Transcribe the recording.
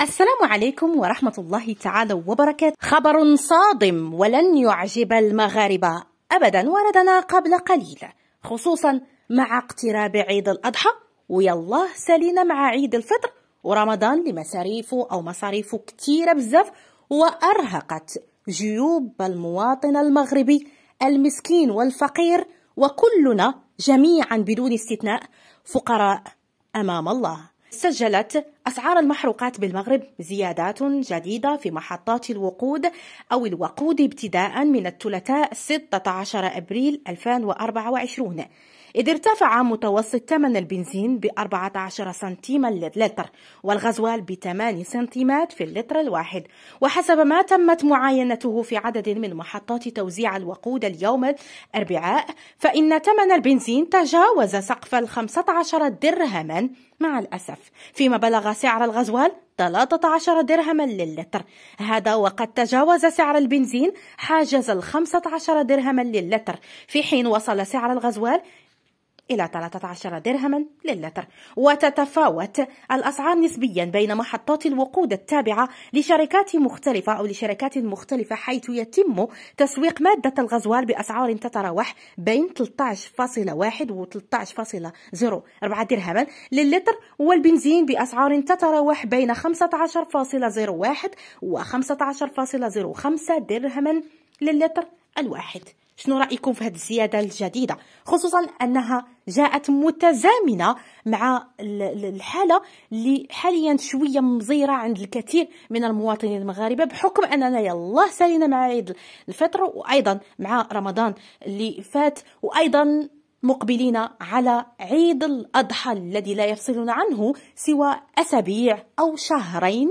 السلام عليكم ورحمة الله تعالى وبركاته. خبر صادم ولن يعجب المغاربة أبدا وردنا قبل قليل، خصوصا مع اقتراب عيد الأضحى، ويالله سالينا مع عيد الفطر ورمضان مصاريفه كتيرة بزاف، وأرهقت جيوب المواطن المغربي المسكين والفقير، وكلنا جميعا بدون استثناء فقراء أمام الله. سجلت أسعار المحروقات بالمغرب زيادات جديدة في محطات الوقود أو الوقود ابتداء من الثلاثاء 16 أبريل 2024، إذ ارتفع متوسط ثمن البنزين ب 14 سنتيم للتر، والغزوال ب 8 سنتيمات في اللتر الواحد. وحسب ما تمت معاينته في عدد من محطات توزيع الوقود اليوم الأربعاء، فإن ثمن البنزين تجاوز سقف 15 درهما مع الأسف، فيما بلغ سعر الغزوال 13 درهما للتر، هذا وقد تجاوز سعر البنزين حاجز 15 درهما للتر، في حين وصل سعر الغزوال إلى 13 درهما للتر. وتتفاوت الأسعار نسبيا بين محطات الوقود التابعة لشركات مختلفة حيث يتم تسويق مادة الغزوال بأسعار تتراوح بين 13.1 و 13.04 درهما للتر، والبنزين بأسعار تتراوح بين 15.01 و 15.05 درهما للتر الواحد. شنو رأيكم في هذه الزيادة الجديدة، خصوصا أنها جاءت متزامنة مع الحالة اللي حاليا شوية مزيرة عند الكثير من المواطنين المغاربة، بحكم أننا يالله سالينا مع عيد الفطر وأيضا مع رمضان اللي فات، وأيضا مقبلين على عيد الأضحى الذي لا يفصلون عنه سوى أسابيع أو شهرين